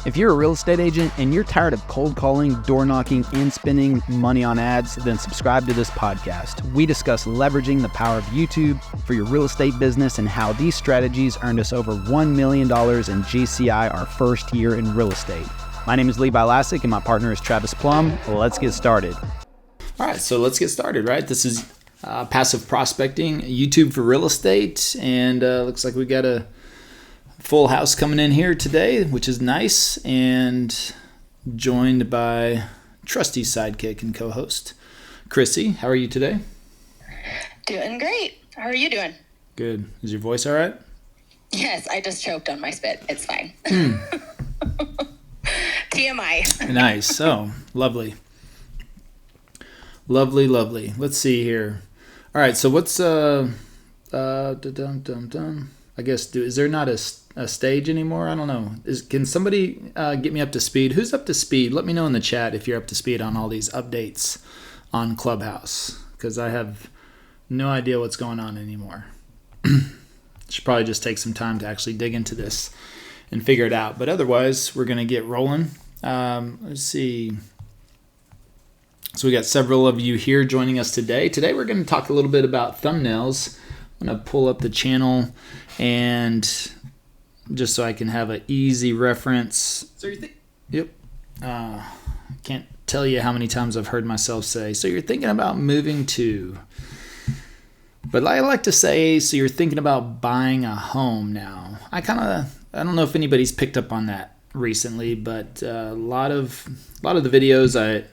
If you're a real estate agent and you're tired of cold calling, door knocking, and spending money on ads, then subscribe to this podcast. We discuss leveraging the power of YouTube for your real estate business and how these strategies earned us over $1 million in GCI our first year in real estate. My name is Levi Lascsak and my partner is Travis Plumb. Let's get started. All right, so let's get started, right? This is passive prospecting, YouTube for real estate, and looks like we got a full house coming in here today, which is nice, and joined by trusty sidekick and co-host, Chrissy. How are you today? Doing great. How are you doing? Good. Is your voice all right? Yes, I just choked on my spit. It's fine. TMI. Nice. Oh, lovely. Lovely, lovely. Let's see here. All right, so what's I guess, is there not a stage anymore? I don't know. Can somebody get me up to speed? Who's up to speed? Let me know in the chat if you're up to speed on all these updates on Clubhouse, because I have no idea what's going on anymore. Should probably just take some time to actually dig into this and figure it out. But otherwise, we're going to get rolling. Let's see. So we got several of you here joining us today. Today we're going to talk a little bit about thumbnails. I'm going to pull up the channel and just so I can have an easy reference. So you're Yep. Can't tell you how many times I've heard myself say, so you're thinking about moving to. But I like to say, so you're thinking about buying a home now. I don't know if anybody's picked up on that recently, but a lot of the videos I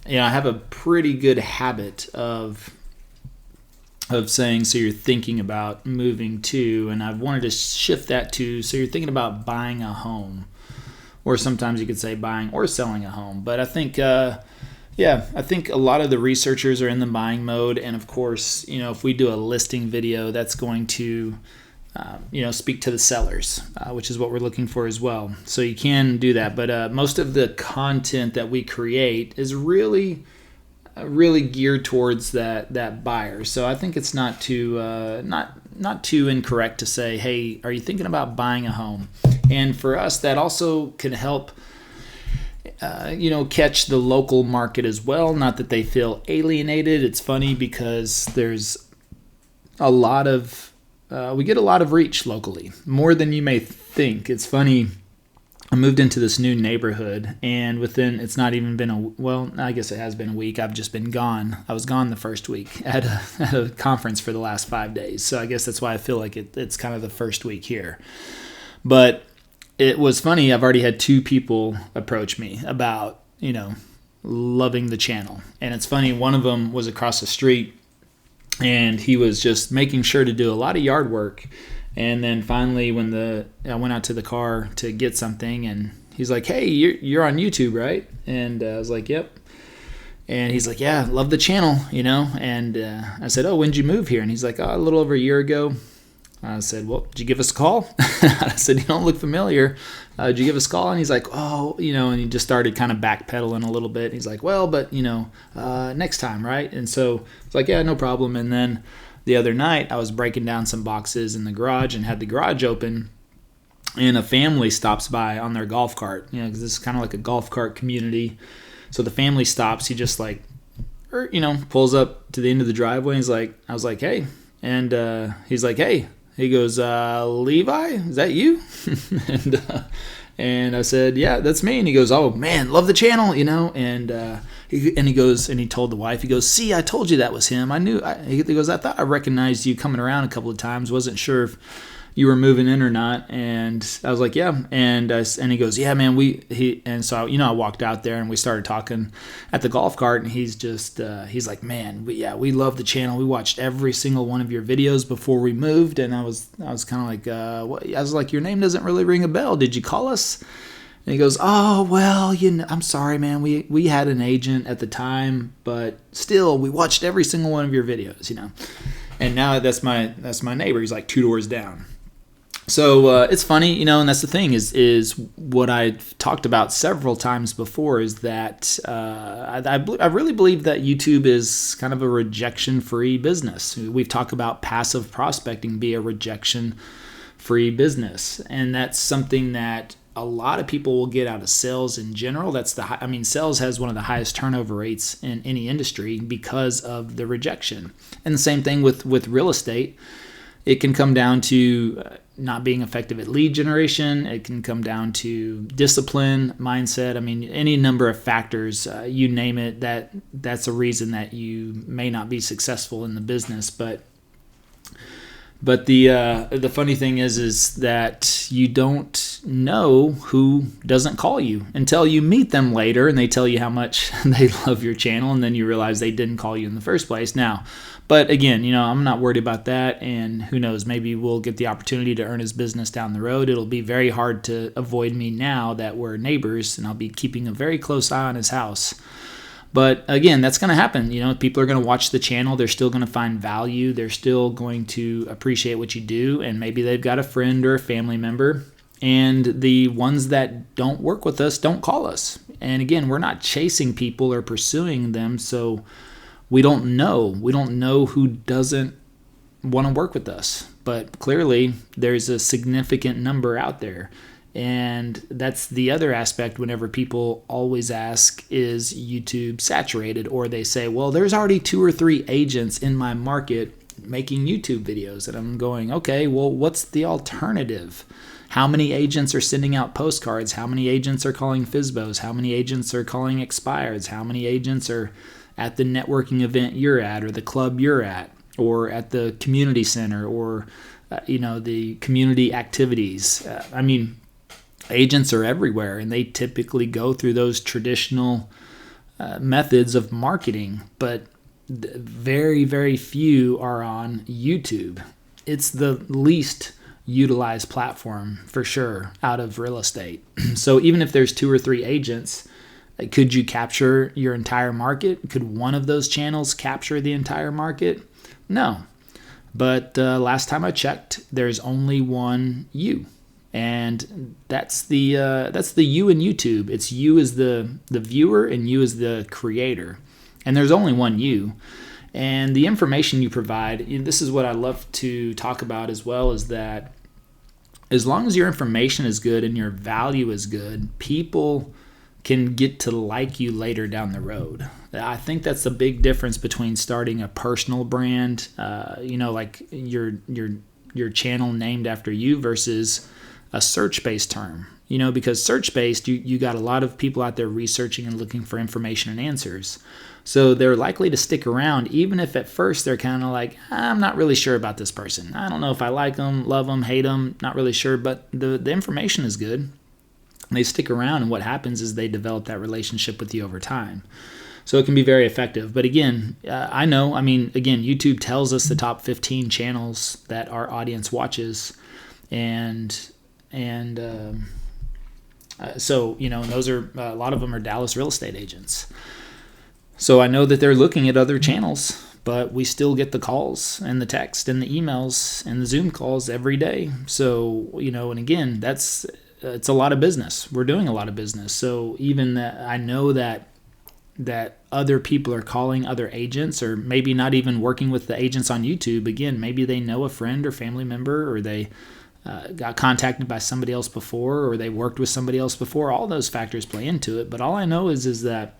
have a pretty good habit of saying, so you're thinking about moving to, and I've wanted to shift that to, so you're thinking about buying a home, or sometimes you could say buying or selling a home. But I think, I think a lot of the researchers are in the buying mode, and of course, if we do a listing video, that's going to, speak to the sellers, which is what we're looking for as well. So you can do that, but most of the content that we create is really geared towards that buyer. So I think it's not too incorrect to say, hey, are you thinking about buying a home? And for us, that also can help catch the local market as well. Not that they feel alienated. It's funny because there's a lot of we get a lot of reach locally, more than you may think. It's funny. I moved into this new neighborhood, and it's not even been I guess it has been a week. I've just been gone. I was gone the first week at a conference for the last 5 days. So I guess that's why I feel like it's kind of the first week here. But it was funny. I've already had 2 people approach me about, loving the channel. And it's funny. One of them was across the street, and he was just making sure to do a lot of yard work. And then finally, when I went out to the car to get something, and he's like, "Hey, you're on YouTube, right?" And I was like, "Yep." And he's like, "Yeah, love the channel, And I said, "Oh, when did you move here?" And he's like, "Oh, a little over a year ago." I said, "Well, did you give us a call?" I said, "You don't look familiar. Did you give us a call?" And he's like, "Oh, and he just started kind of backpedaling a little bit. And he's like, "Well, but next time, right?" And so it's like, "Yeah, no problem." And then the other night, I was breaking down some boxes in the garage and had the garage open, and a family stops by on their golf cart, because this is kind of like a golf cart community. So the family stops. He just pulls up to the end of the driveway. And I was like, "Hey," and he's like, "Hey." He goes, "Levi, is that you?" and I said, "Yeah, that's me." And he goes, "Oh man, love the channel, And he goes, and he told the wife, he goes, "See, I told you that was him. He goes, "I thought I recognized you coming around a couple of times. Wasn't sure if you were moving in or not." And I was like, "Yeah." And he goes, "Yeah, man, so I walked out there and we started talking at the golf cart, and he's like, "Man, we love the channel. We watched every single one of your videos before we moved." And I was kind of like, what? I was like, "Your name doesn't really ring a bell. Did you call us?" And he goes, "Oh, well, I'm sorry, man. We had an agent at the time, but still, we watched every single one of your videos, And now that's my neighbor. He's like 2 doors down. So it's funny, and that's the thing is what I've talked about several times before is that I really believe that YouTube is kind of a rejection-free business. We've talked about passive prospecting be a rejection-free business, and that's something that a lot of people will get out of sales in general. Sales has one of the highest turnover rates in any industry because of the rejection. And the same thing with real estate. It can come down to not being effective at lead generation. It can come down to discipline, mindset. I mean, any number of factors, you name it, that's a reason that you may not be successful in the business. But the funny thing is that you don't know who doesn't call you until you meet them later and they tell you how much they love your channel, and then you realize they didn't call you in the first place. Now, but again, I'm not worried about that, and who knows, maybe we'll get the opportunity to earn his business down the road. It'll be very hard to avoid me now that we're neighbors, and I'll be keeping a very close eye on his house. But again, that's going to happen. People are going to watch the channel. They're still going to find value. They're still going to appreciate what you do. And maybe they've got a friend or a family member. And the ones that don't work with us don't call us. And again, we're not chasing people or pursuing them. So we don't know. We don't know who doesn't want to work with us. But clearly, there's a significant number out there. And that's the other aspect whenever people always ask, is YouTube saturated? Or they say, well, there's already 2 or 3 agents in my market making YouTube videos. And I'm going, okay, well, what's the alternative? How many agents are sending out postcards? How many agents are calling FSBOs? How many agents are calling expireds? How many agents are at the networking event you're at, or the club you're at, or at the community center, or, the community activities? Agents are everywhere, and they typically go through those traditional methods of marketing, but very, very few are on YouTube. It's the least utilized platform for sure out of real estate. So even if there's 2 or 3 agents, could you capture your entire market? Could one of those channels capture the entire market? No. But last time I checked, there's only one you. And that's the you in YouTube. It's you as the viewer and you as the creator. And there's only one you. And the information you provide, this is what I love to talk about as well, is that as long as your information is good and your value is good, people can get to like you later down the road. I think that's the big difference between starting a personal brand, like your channel named after you, versus a search-based term, because search-based, you got a lot of people out there researching and looking for information and answers. So they're likely to stick around, even if at first they're kind of like, I'm not really sure about this person. I don't know if I like them, love them, hate them, not really sure, but the information is good. They stick around, and what happens is they develop that relationship with you over time. So it can be very effective. But again, YouTube tells us the top 15 channels that our audience watches. So those are a lot of them are Dallas real estate agents. So I know that they're looking at other channels, but we still get the calls and the text and the emails and the Zoom calls every day. So, and again, it's a lot of business. We're doing a lot of business. So even that, I know that other people are calling other agents, or maybe not even working with the agents on YouTube. Again, maybe they know a friend or family member, or they got contacted by somebody else before, or they worked with somebody else before. All those factors play into it. But all I know is that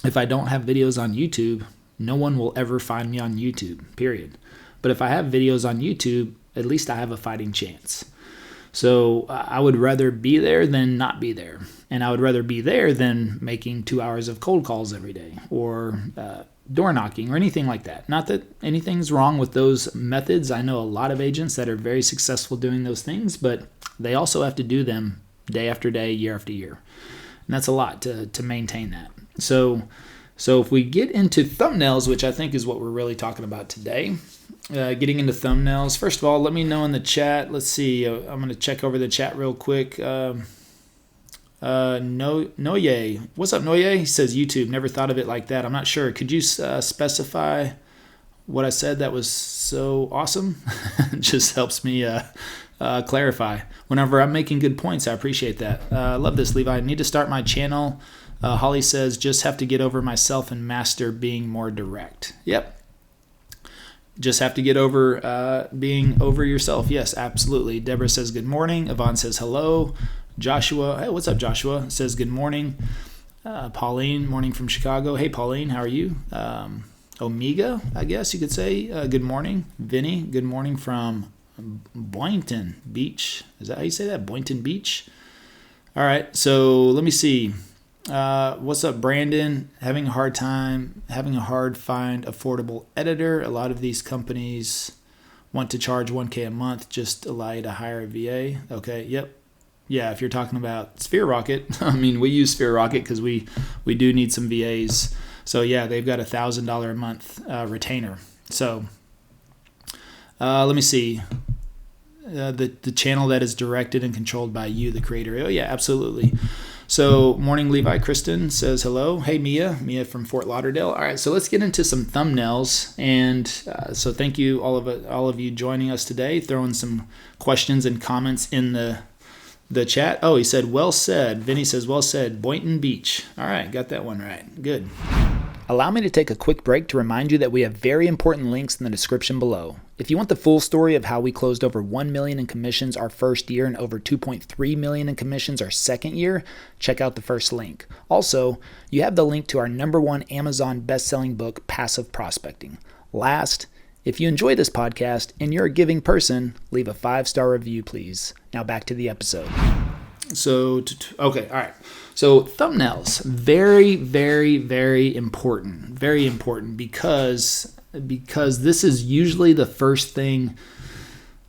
if I don't have videos on YouTube, no one will ever find me on YouTube, period. But if I have videos on YouTube, at least I have a fighting chance. So I would rather be there than not be there. And I would rather be there than making 2 hours of cold calls every day, or door knocking, or anything like that. Not that anything's wrong with those methods. I know a lot of agents that are very successful doing those things, but they also have to do them day after day, year after year. And that's a lot to maintain that. So if we get into thumbnails, which I think is what we're really talking about today, getting into thumbnails. First of all, let me know in the chat. Let's see. I'm going to check over the chat real quick. Noye. What's up, Noye? He says YouTube. Never thought of it like that. I'm not sure. Could you specify what I said that was so awesome? It just helps me clarify. Whenever I'm making good points, I appreciate that. I love this, Levi. I need to start my channel. Holly says, just have to get over myself and master being more direct. Yep. Just have to get over being over yourself. Yes, absolutely. Deborah says, good morning. Yvonne says, hello. Joshua, hey, what's up, Joshua? Says good morning. Pauline, morning from Chicago. Hey, Pauline, how are you? Omega, I guess you could say, good morning. Vinny, good morning from Boynton Beach. Is that how you say that? Boynton Beach? All right, so let me see. What's up, Brandon? Having a hard find affordable editor. A lot of these companies want to charge $1,000 a month, just allow you to hire a VA. Okay, yep. Yeah, if you're talking about Sphere Rocket, I mean, we use Sphere Rocket because we do need some VAs. So yeah, they've got $1,000 a month retainer. So let me see. The channel that is directed and controlled by you, the creator. Oh yeah, absolutely. So morning, Levi. Kristen says hello. Hey, Mia from Fort Lauderdale. All right, so let's get into some thumbnails. And so thank you all of you joining us today, throwing some questions and comments in the chat. Oh, he said, well said. Vinny says, well said. Boynton Beach. All right, got that one right. Good. Allow me to take a quick break to remind you that we have very important links in the description below. If you want the full story of how we closed over $1 million in commissions our first year and over $2.3 million in commissions our second year, check out the first link. Also, you have the link to our #1 Amazon best-selling book, Passive Prospecting. Last, if you enjoy this podcast and you're a giving person, leave a 5-star review, please. Now back to the episode. So, okay, all right. So thumbnails, very, very, very important. Very important because this is usually the first thing.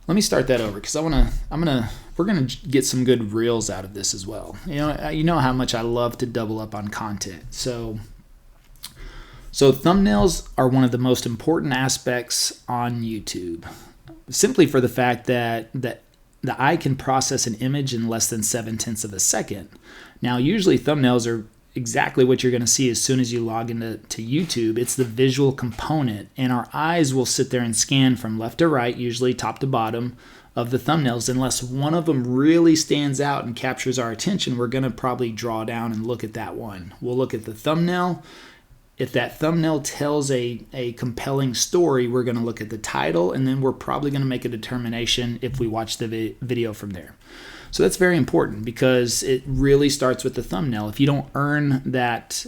Let me start that over because we're gonna get some good reels out of this as well. You know how much I love to double up on content. So thumbnails are one of the most important aspects on YouTube, simply for the fact that the eye can process an image in less than 0.7 of a second. Now, usually thumbnails are exactly what you're going to see as soon as you log into YouTube. It's the visual component, and our eyes will sit there and scan from left to right, usually top to bottom of the thumbnails. Unless one of them really stands out and captures our attention, we're going to probably draw down and look at that one. We'll look at the thumbnail. If that thumbnail tells a compelling story, we're going to look at the title, and then we're probably going to make a determination if we watch the video from there. So that's very important because it really starts with the thumbnail. If you don't earn that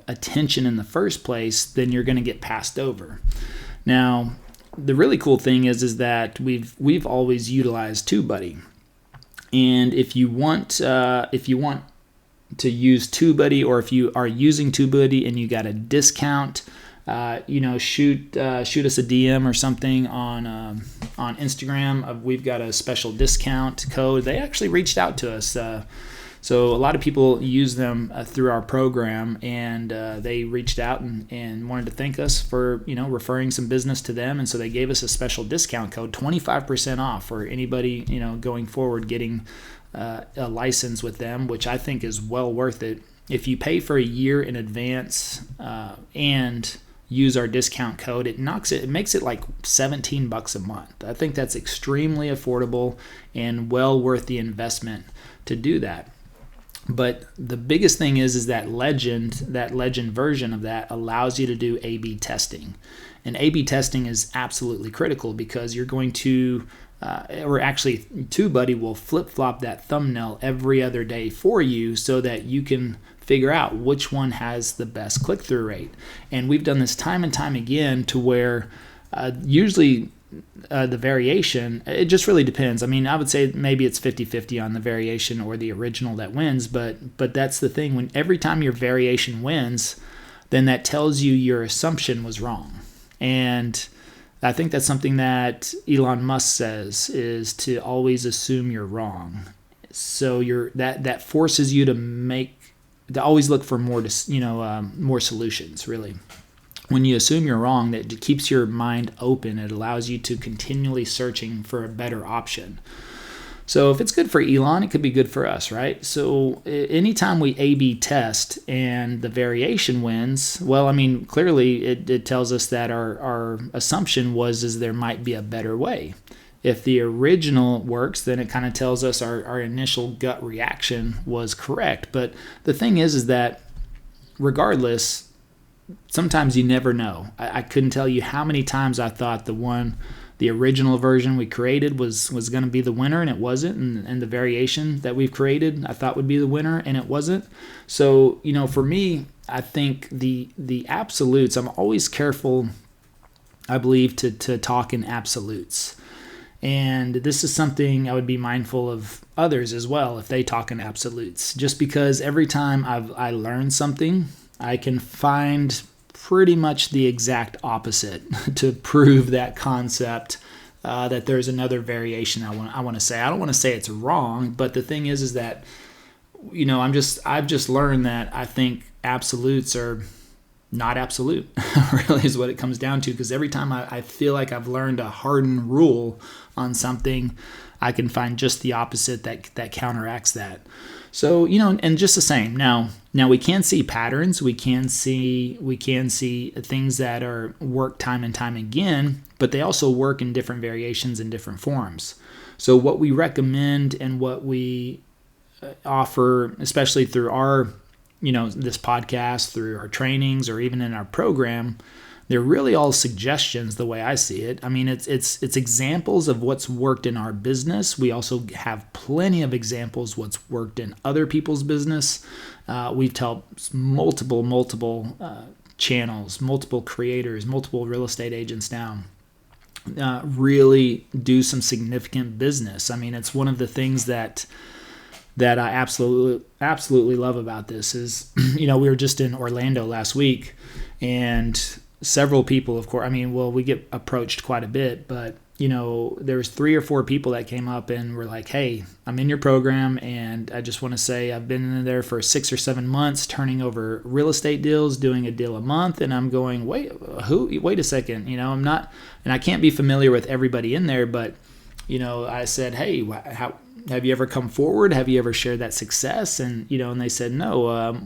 attention in the first place, then you're going to get passed over. Now, the really cool thing is that we've always utilized TubeBuddy, and if you want to use TubeBuddy, or if you are using TubeBuddy and you got a discount, shoot us a DM or something on Instagram. We've got a special discount code. They actually reached out to us. So a lot of people use them through our program, and they reached out and wanted to thank us for referring some business to them, and so they gave us a special discount code, 25% off for anybody going forward getting a license with them, which I think is well worth it. If you pay for a year in advance and use our discount code, it makes it like $17 a month. I think that's extremely affordable and well worth the investment to do that. But the biggest thing is that legend version of that allows you to do A/B testing. And A/B testing is absolutely critical because you're going to TubeBuddy will flip-flop that thumbnail every other day for you so that you can figure out which one has the best click-through rate. And we've done this time and time again to where usually the variation, it just really depends. I mean, I would say maybe it's 50-50 on the variation or the original that wins, but that's the thing. When every time your variation wins, then that tells you your assumption was wrong. And I think that's something that Elon Musk says, is to always assume you're wrong. So that forces you to always look for more solutions, really. When you assume you're wrong, that keeps your mind open. It allows you to continually searching for a better option. So if it's good for Elon, it could be good for us, right? So anytime we A/B test and the variation wins, well, I mean, clearly it tells us that our assumption is there might be a better way. If the original works, then it kind of tells us our initial gut reaction was correct. But the thing is that regardless, sometimes you never know. I couldn't tell you how many times I thought the one the original version we created was going to be the winner, and it wasn't. And the variation that we've created I thought would be the winner, and it wasn't. So, for me, I think the absolutes, I'm always careful, I believe, to talk in absolutes. And this is something I would be mindful of others as well if they talk in absolutes. Just because every time I learn something, I can find pretty much the exact opposite to prove that concept, that there's another variation I want to say. I don't want to say it's wrong, but the thing is that, I've just learned that I think absolutes are not absolute, really is what it comes down to. Because every time I feel like I've learned a hardened rule on something, I can find just the opposite that counteracts that. So, and just the same. Now we can see patterns. We can see things that are work time and time again, but they also work in different variations and different forms. So what we recommend and what we offer, especially through our, this podcast, through our trainings, or even in our program, they're really all suggestions the way I see it. I mean, it's examples of what's worked in our business. We also have plenty of examples what's worked in other people's business. We've helped multiple channels, multiple creators, multiple real estate agents now really do some significant business. I mean, it's one of the things that I absolutely love about this is, we were just in Orlando last week, and several people, of course, we get approached quite a bit, but, there's 3 or 4 people that came up and were like, hey, I'm in your program, and I just want to say I've been in there for 6 or 7 months, turning over real estate deals, doing a deal a month. And I'm going, wait a second, I'm not, and I can't be familiar with everybody in there, but, I said, hey, how have you ever come forward? Have you ever shared that success? And, and they said, no,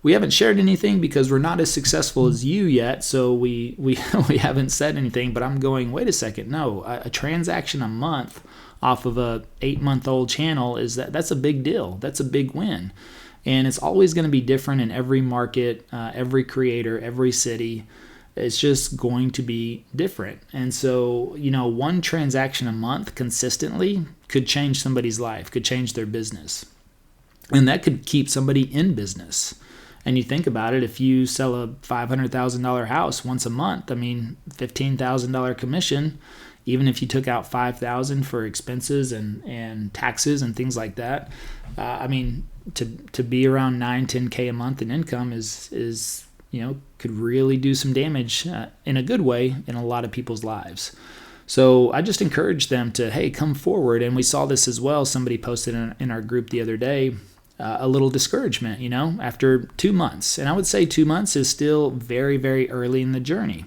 we haven't shared anything because we're not as successful as you yet. So we haven't said anything. But I'm going, wait a second. No, a transaction a month off of a 8-month-old channel that's a big deal. That's a big win. And it's always going to be different in every market, every creator, every city. It's just going to be different. And so, one transaction a month consistently could change somebody's life, could change their business. And that could keep somebody in business. And you think about it, if you sell a $500,000 house once a month, $15,000 commission, even if you took out $5,000 for expenses and taxes and things like that, to be around $9-10K a month in income is could really do some damage in a good way in a lot of people's lives. So I just encourage them to, hey, come forward. And we saw this as well. Somebody posted in our group the other day, a little discouragement, after 2 months. And I would say 2 months is still very, very early in the journey.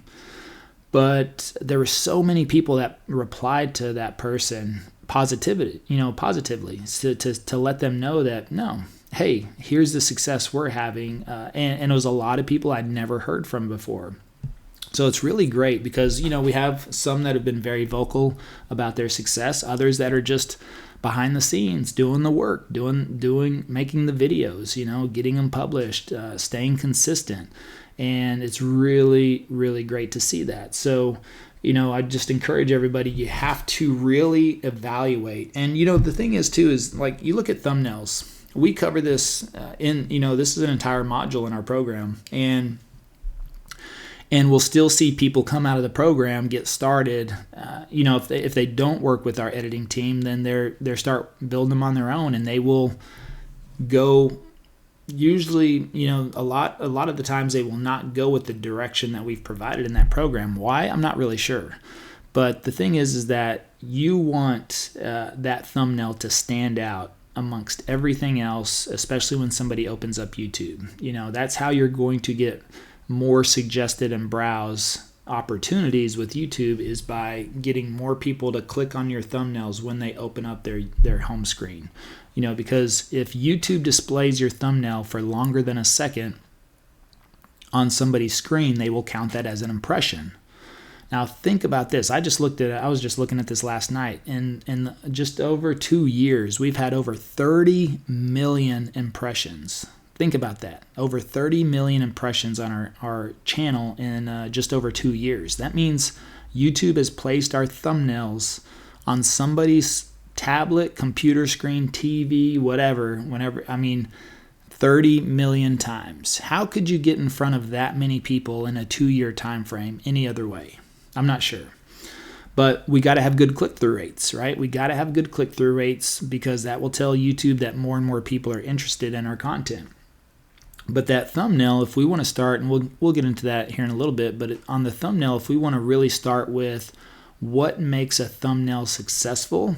But there were so many people that replied to that person positively, to let them know that, no, hey, here's the success we're having. And it was a lot of people I'd never heard from before. So it's really great because, we have some that have been very vocal about their success, others that are just behind the scenes doing the work, making the videos, getting them published, staying consistent. And it's really, really great to see that. So, I just encourage everybody, you have to really evaluate. And, the thing is too, is like, you look at thumbnails. We cover this this is an entire module in our program, and we'll still see people come out of the program, get started. If they don't work with our editing team, then they start building them on their own, and they will go. Usually, a lot of the times they will not go with the direction that we've provided in that program. Why? I'm not really sure. But the thing is that you want that thumbnail to stand out amongst everything else, especially when somebody opens up YouTube. That's how you're going to get more suggested and browse opportunities with YouTube, is by getting more people to click on your thumbnails when they open up their home screen. Because if YouTube displays your thumbnail for longer than a second on somebody's screen, they will count that as an impression. Now think about this. I was just looking at this last night. In just over 2 years, we've had over 30 million impressions. Think about that. Over 30 million impressions on our channel in just over 2 years. That means YouTube has placed our thumbnails on somebody's tablet, computer screen, TV, whatever, whenever, 30 million times. How could you get in front of that many people in a 2-year time frame any other way? I'm not sure. But we got to have good click-through rates, right? We got to have good click-through rates because that will tell YouTube that more and more people are interested in our content. But that thumbnail, if we want to start, and we'll get into that here in a little bit, but on the thumbnail, if we want to really start with what makes a thumbnail successful,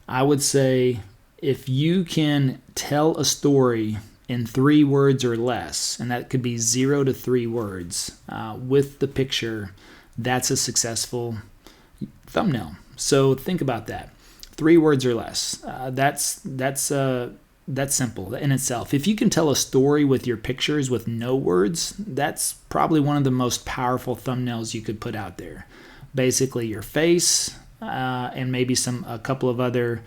I would say if you can tell a story in 3 words or less, and that could be 0 to 3 words with the picture, that's a successful thumbnail. So think about that. 3 words or less. That's simple in itself. If you can tell a story with your pictures with no words, that's probably one of the most powerful thumbnails you could put out there. Basically your face and maybe a couple of other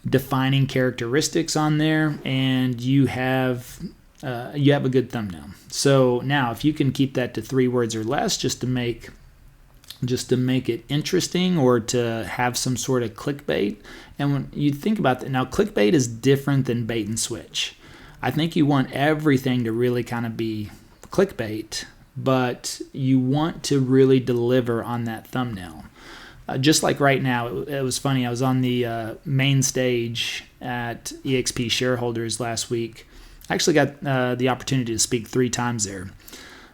defining characteristics on there, and you have a good thumbnail. So now if you can keep that to 3 words or less just to make it interesting or to have some sort of clickbait. And when you think about that, now clickbait is different than bait and switch. I think you want everything to really kind of be clickbait, but you want to really deliver on that thumbnail. Just like right now, it was funny. I was on the main stage at EXP Shareholders last week. I actually got the opportunity to speak 3 times there.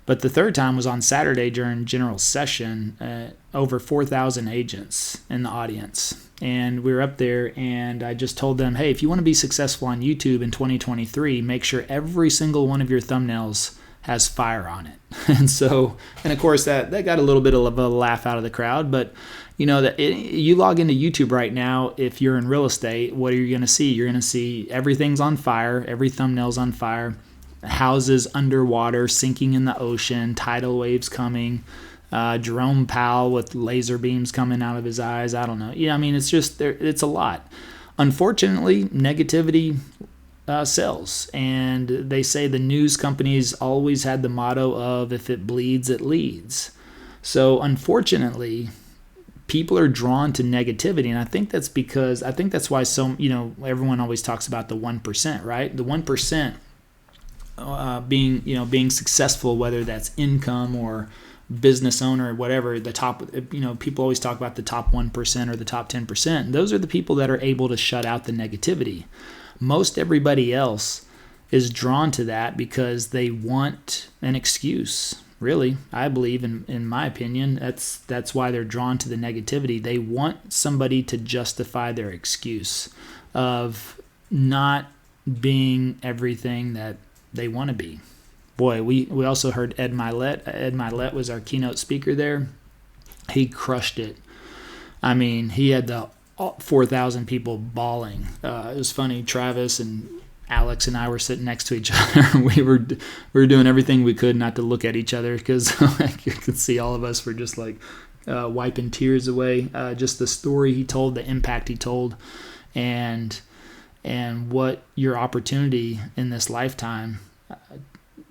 But the 3rd time was on Saturday during general session, over 4,000 agents in the audience. And we were up there and I just told them, hey, if you want to be successful on YouTube in 2023, make sure every single one of your thumbnails has fire on it. And of course that got a little bit of a laugh out of the crowd, but you log into YouTube right now, if you're in real estate, what are you going to see? You're going to see everything's on fire, every thumbnail's on fire. Houses underwater, sinking in the ocean, tidal waves coming, Jerome Powell with laser beams coming out of his eyes. I don't know. It's a lot. Unfortunately, negativity sells. And they say the news companies always had the motto of if it bleeds, it leads. So unfortunately, people are drawn to negativity. And I think that's why everyone always talks about the 1%, right? The 1%. Being successful, whether that's income or business owner or whatever, the top, people always talk about the top 1% or the top 10%. Those are the people that are able to shut out the negativity. Most everybody else is drawn to that because they want an excuse. Really, I believe, in my opinion, that's why they're drawn to the negativity. They want somebody to justify their excuse of not being everything that they want to be. Boy, we also heard Ed Milet. Ed Milet was our keynote speaker there. He crushed it. He had the 4,000 people bawling. It was funny. Travis and Alex and I were sitting next to each other. we were doing everything we could not to look at each other because you could see all of us were just like wiping tears away. Just the story he told, the impact he told, and what your opportunity in this lifetime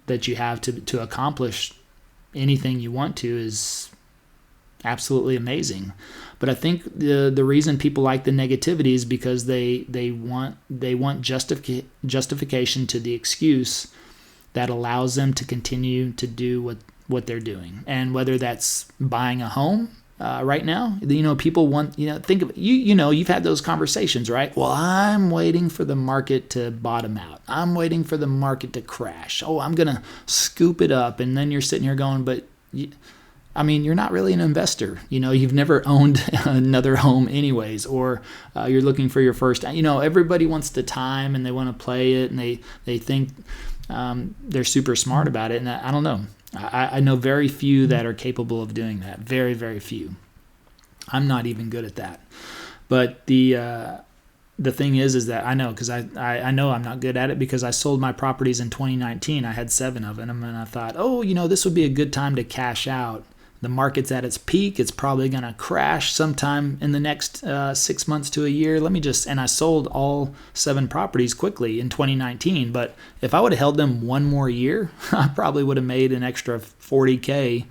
that you have to accomplish anything you want to is absolutely amazing. But I think the reason people like the negativity is because they want justification to the excuse that allows them to continue to do what they're doing. And whether that's buying a home right now, people want, think of, you've had those conversations, right? Well, I'm waiting for the market to bottom out. I'm waiting for the market to crash. Oh, I'm going to scoop it up. And then you're sitting here going, but you're not really an investor. You've never owned another home anyways, or you're looking for your first, everybody wants the time and they want to play it and they think they're super smart about it. And I don't know. I know very few that are capable of doing that. Very, very few. I'm not even good at that. But the thing is that I know, because I know I'm not good at it because I sold my properties in 2019. I had 7 of them, and I thought, this would be a good time to cash out. The market's at its peak. It's probably going to crash sometime in the next 6 months to a year. And I sold all 7 properties quickly in 2019. But if I would have held them 1 more year, I probably would have made an extra $40K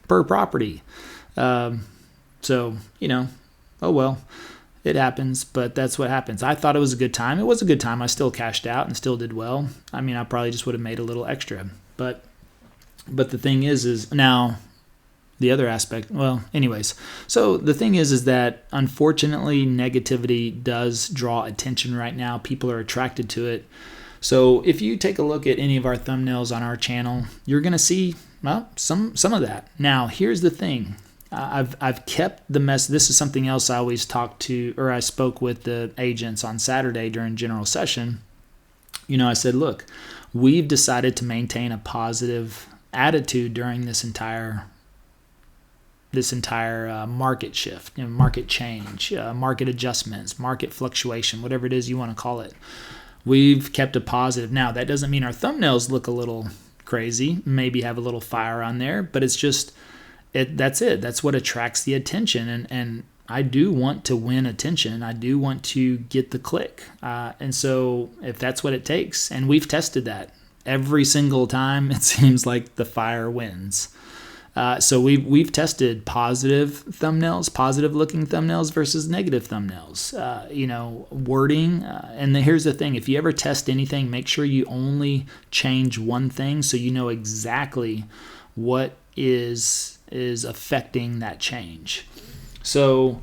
per property. So, oh well, it happens, but that's what happens. I thought it was a good time. It was a good time. I still cashed out and still did well. I mean, I probably just would have made a little extra. But the thing is now the other aspect, well, anyways. So the thing is that unfortunately negativity does draw attention right now. People are attracted to it. So if you take a look at any of our thumbnails on our channel, you're going to see, well, some of that. Now, here's the thing. I've kept the mess. This is something else I always I spoke with the agents on Saturday during general session. I said, look, we've decided to maintain a positive attitude during this entire market shift, market change, market adjustments, market fluctuation, whatever it is you want to call it. We've kept a positive. Now, that doesn't mean our thumbnails look a little crazy, maybe have a little fire on there, but it's just, that's it. That's what attracts the attention. And I do want to win attention. I do want to get the click. And so if that's what it takes, and we've tested that every single time, it seems like the fire wins. So we've tested positive thumbnails, positive looking thumbnails versus negative thumbnails, wording. And here's the thing. If you ever test anything, make sure you only change one thing so you know exactly what is affecting that change. So,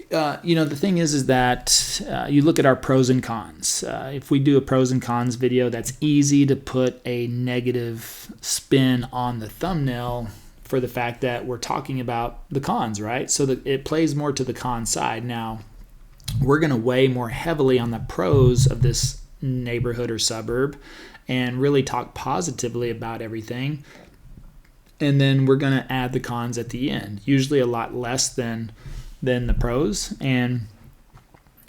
the thing is that you look at our pros and cons. If we do a pros and cons video, that's easy to put a negative spin on the thumbnail for the fact that we're talking about the cons, right? So that it plays more to the con side. Now, we're going to weigh more heavily on the pros of this neighborhood or suburb and really talk positively about everything. And then we're going to add the cons at the end, usually a lot less than the pros. And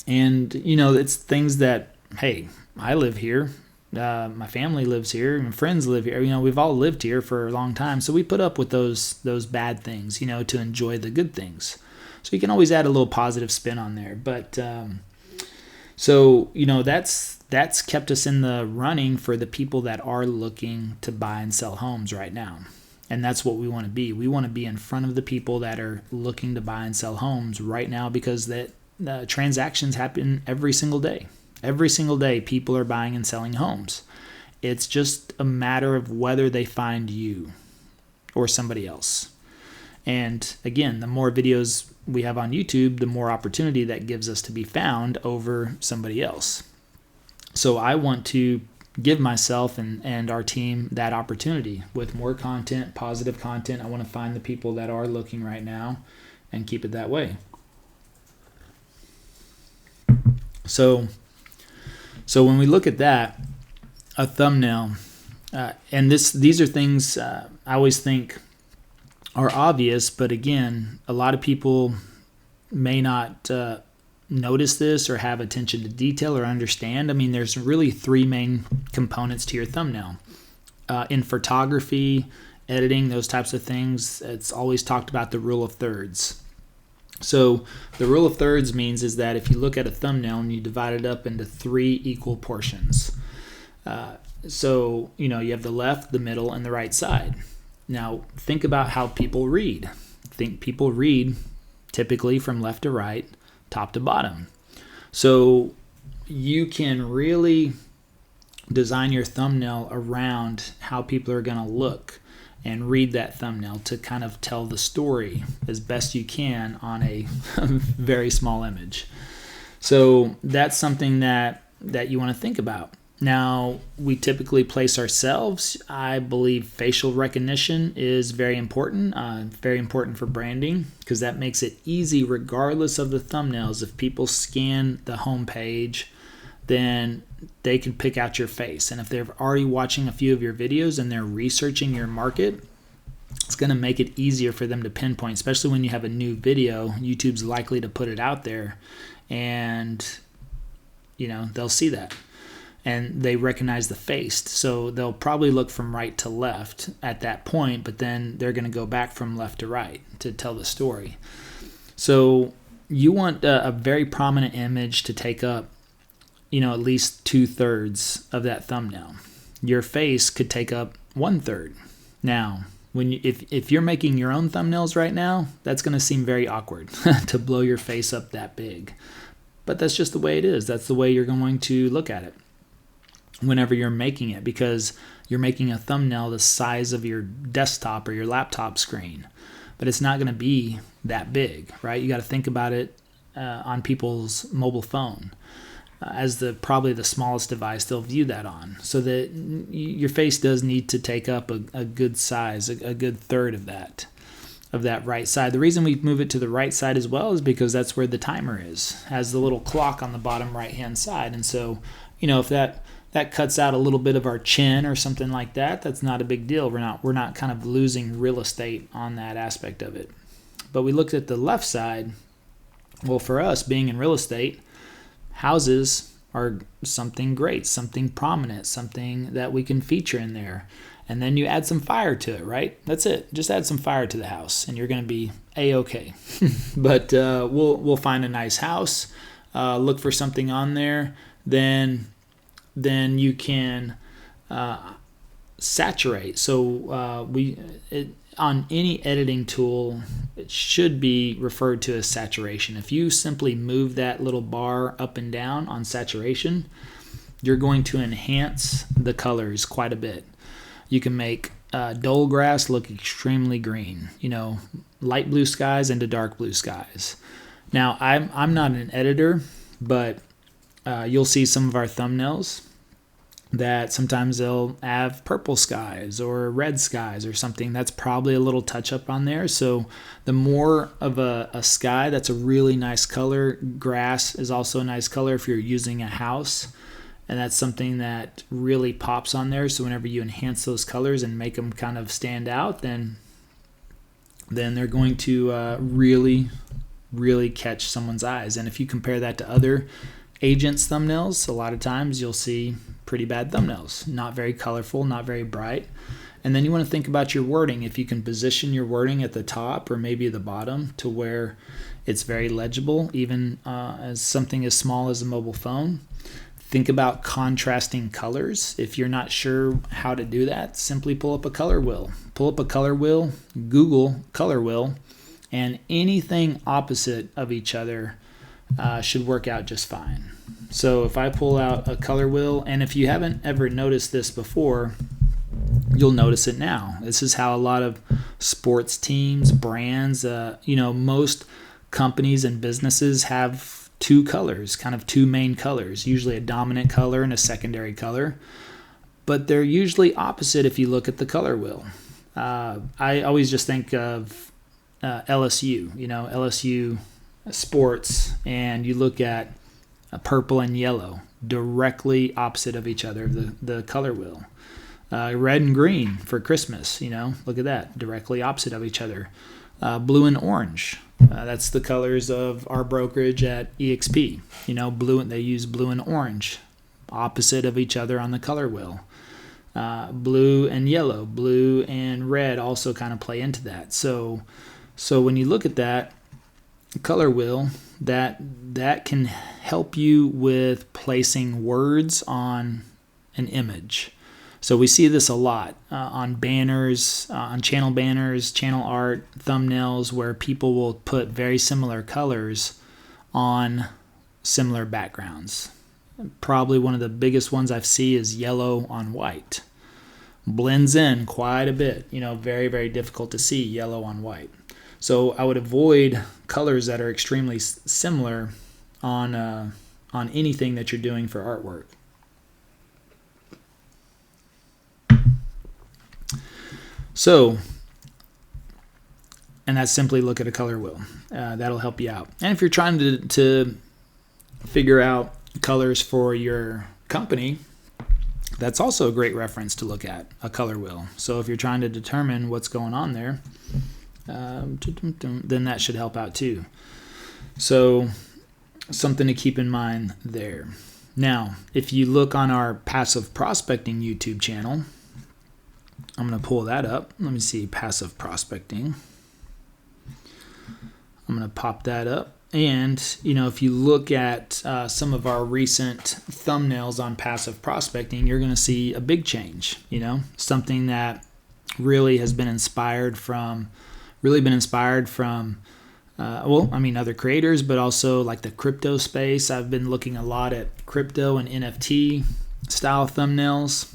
it's things that, hey, I live here. My family lives here. My friends live here. We've all lived here for a long time. So we put up with those bad things, to enjoy the good things. So you can always add a little positive spin on there. But that's kept us in the running for the people that are looking to buy and sell homes right now. And that's what we want to be. We want to be in front of the people that are looking to buy and sell homes right now, because that transactions happen every single day. Every single day, people are buying and selling homes. It's just a matter of whether they find you or somebody else. And again, the more videos we have on YouTube, the more opportunity that gives us to be found over somebody else. So I want to give myself and our team that opportunity with more content, positive content. I want to find the people that are looking right now and keep it that way. So when we look at that, a thumbnail, and these are things I always think are obvious, but again, a lot of people may not notice this or have attention to detail or understand. I mean, there's really three main components to your thumbnail. In photography, editing, those types of things, it's always talked about the rule of thirds. So the rule of thirds means is that if you look at a thumbnail and you divide it up into three equal portions, so you have the left, the middle, and the right side. Now think about how people read. People read typically from left to right, top to bottom. So you can really design your thumbnail around how people are going to look and read that thumbnail to kind of tell the story as best you can on a very small image. So that's something that you want to think about. Now, we typically place ourselves. I believe facial recognition is very important for branding, because that makes it easy regardless of the thumbnails. If people scan the home page, then they can pick out your face. And if they're already watching a few of your videos and they're researching your market, it's going to make it easier for them to pinpoint, especially when you have a new video. YouTube's likely to put it out there, and they'll see that. And they recognize the face. So they'll probably look from right to left at that point, but then they're going to go back from left to right to tell the story. So you want a very prominent image to take up, at least 2/3 of that thumbnail. Your face could take up 1/3. Now, if you're making your own thumbnails right now, that's going to seem very awkward to blow your face up that big. But that's just the way it is. That's the way you're going to look at it whenever you're making it, because you're making a thumbnail the size of your desktop or your laptop screen. But it's not going to be that big, right? You got to think about it on people's mobile phone as probably the smallest device they'll view that on. So that your face does need to take up a good size, a good third of that right side. The reason we move it to the right side as well is because that's where the timer is, has the little clock on the bottom right hand side. And so, if that cuts out a little bit of our chin or something like that, that's not a big deal. We're not kind of losing real estate on that aspect of it. But we looked at the left side. Well, for us, being in real estate, houses are something great, something prominent, something that we can feature in there. And then you add some fire to it, right? That's it. Just add some fire to the house, and you're going to be A-okay. But we'll find a nice house, look for something on there, then you can saturate. So on any editing tool, it should be referred to as saturation. If you simply move that little bar up and down on saturation, you're going to enhance the colors quite a bit. You can make dull grass look extremely green, light blue skies into dark blue skies. Now, I'm not an editor, but you'll see some of our thumbnails that sometimes they'll have purple skies or red skies or something. That's probably a little touch up on there. So the more of a sky, that's a really nice color. Grass is also a nice color if you're using a house. And that's something that really pops on there. So whenever you enhance those colors and make them kind of stand out, then they're going to really, really catch someone's eyes. And if you compare that to other agents' thumbnails, a lot of times you'll see pretty bad thumbnails. Not very colorful, not very bright. And then you want to think about your wording. If you can position your wording at the top or maybe the bottom to where it's very legible, even as something as small as a mobile phone. Think about contrasting colors. If you're not sure how to do that, simply pull up a color wheel. Pull up a color wheel, Google color wheel, and anything opposite of each other should work out just fine. So if I pull out a color wheel, and if you haven't ever noticed this before, you'll notice it now. This is how a lot of sports teams, brands, most companies and businesses have two colors, kind of two main colors, usually a dominant color and a secondary color, but they're usually opposite if you look at the color wheel. I always just think of LSU, LSU sports, and you look at purple and yellow, directly opposite of each other, the color wheel. Red and green for Christmas, look at that, directly opposite of each other. Blue and orange. That's the colors of our brokerage at EXP. Blue. They use blue and orange, opposite of each other on the color wheel. Blue and yellow, blue and red also kind of play into that. So when you look at that color wheel, that can help you with placing words on an image. So we see this a lot on banners, on channel banners, channel art, thumbnails, where people will put very similar colors on similar backgrounds. Probably one of the biggest ones I've seen is yellow on white. Blends in quite a bit, very, very difficult to see yellow on white. So I would avoid colors that are extremely similar on anything that you're doing for artwork. So, and that's simply look at a color wheel. That'll help you out. And if you're trying to figure out colors for your company, that's also a great reference to look at, a color wheel. So if you're trying to determine what's going on there, then that should help out too. So something to keep in mind there. Now, if you look on our passive prospecting YouTube channel, I'm going to pull that up. Let me see, passive prospecting. I'm going to pop that up. And, if you look at some of our recent thumbnails on passive prospecting, you're going to see a big change, something that really has been inspired from, other creators, but also like the crypto space. I've been looking a lot at crypto and NFT style thumbnails.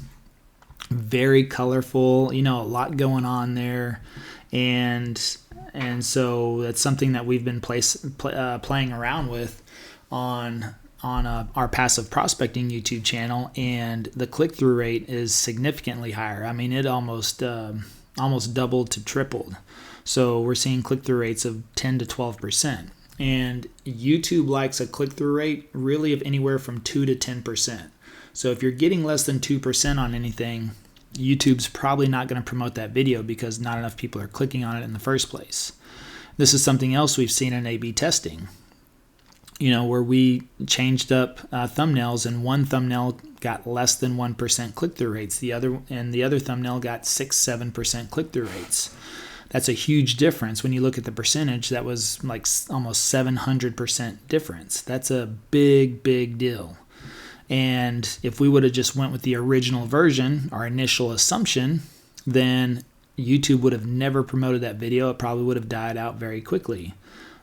Very colorful, a lot going on there. And so that's something that we've been playing around with on our passive prospecting YouTube channel, and the click-through rate is significantly higher. I mean, it almost doubled to tripled. So we're seeing click-through rates of 10 to 12%. And YouTube likes a click-through rate really of anywhere from 2 to 10%. So if you're getting less than 2% on anything, YouTube's probably not going to promote that video because not enough people are clicking on it in the first place. This is something else we've seen in A/B testing, where we changed up thumbnails, and one thumbnail got less than 1% click-through rates. The other thumbnail got 6-7% click-through rates. That's a huge difference. When you look at the percentage, that was like almost 700% difference. That's a big, big deal. And if we would have just went with the original version, our initial assumption, then YouTube would have never promoted that video. It probably would have died out very quickly.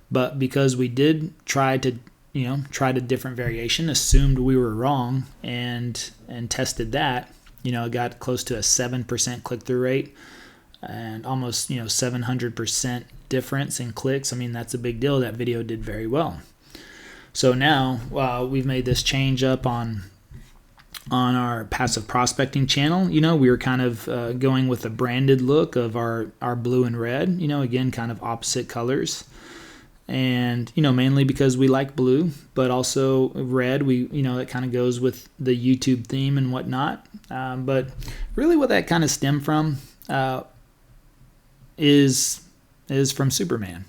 But because we did tried a different variation, assumed we were wrong, and tested that, it got close to a 7% click-through rate and almost 700% difference in clicks. I mean, that's a big deal. That video did very well. So now we've made this change up on our passive prospecting channel. We were kind of going with a branded look of our blue and red, again, kind of opposite colors. And, mainly because we like blue, but also red, that kind of goes with the YouTube theme and whatnot. But really what that kind of stemmed from is from Superman,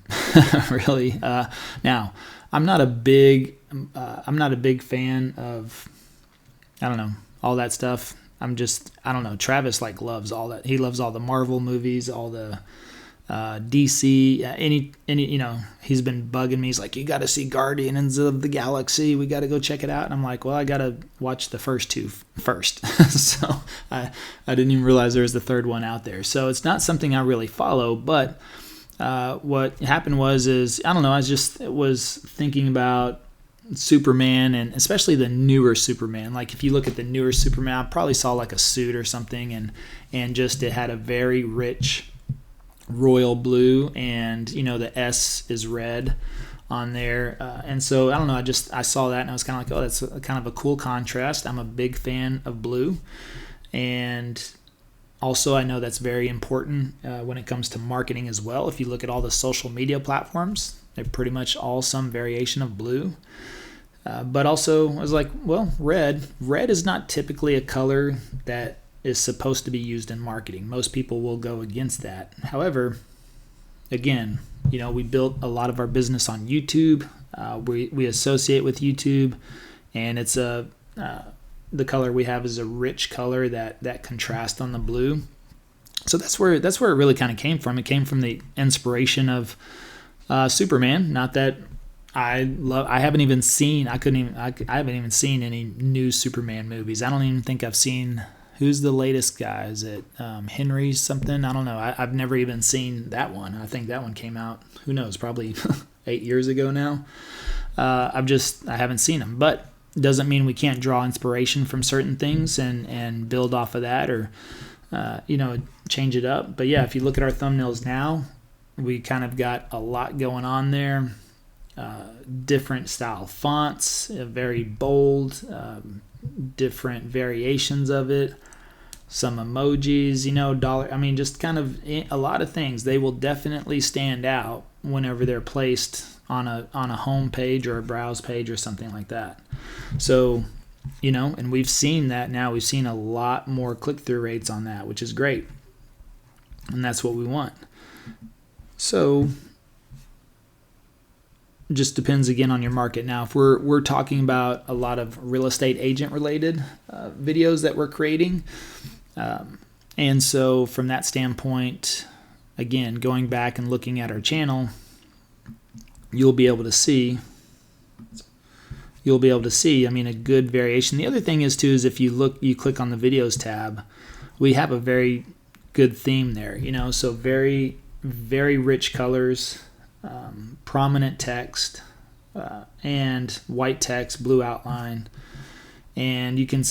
really. Now, I'm not a big fan of, all that stuff. Travis loves all that. He loves all the Marvel movies, all the DC, any he's been bugging me. He's like, you got to see Guardians of the Galaxy. We got to go check it out. And I'm like, well, I got to watch the first two first. So I didn't even realize there was the third one out there. So it's not something I really follow, but what happened I was thinking about Superman, and especially the newer Superman. Like if you look at the newer Superman, I probably saw like a suit or something, and just it had a very rich royal blue, and the S is red on there, and so I saw that and I was kind of like, oh, that's kind of a cool contrast. I'm a big fan of blue, and also I know that's very important when it comes to marketing as well. If you look at all the social media platforms, they're pretty much all some variation of blue. But also I was like, well, red is not typically a color that is supposed to be used in marketing. Most people will go against that. However, again, we built a lot of our business on YouTube. We associate with YouTube, and it's the color we have is a rich color that contrasts on the blue. So that's where it really kind of came from. It came from the inspiration of Superman. Not that I haven't even seen any new Superman movies. I don't even think I've seen. Who's the latest guy? Is it Henry something? I don't know. I've never even seen that one. I think that one came out, who knows, probably 8 years ago now. I haven't seen them. But it doesn't mean we can't draw inspiration from certain things and build off of that, or change it up. But yeah, if you look at our thumbnails now, we kind of got a lot going on there. Different style fonts, very bold, different variations of it, some emojis, just kind of a lot of things. They will definitely stand out whenever they're placed on a home page or a browse page or something like that. So, and we've seen that now. We've seen a lot more click-through rates on that, which is great. And that's what we want. So just depends again on your market. Now, if we're talking about a lot of real estate agent related videos that we're creating, and so from that standpoint, again, going back and looking at our channel, you'll be able to see a good variation. The other thing is if you click on the videos tab, we have a very good theme there, so very, very rich colors, prominent text, and white text, blue outline. And you can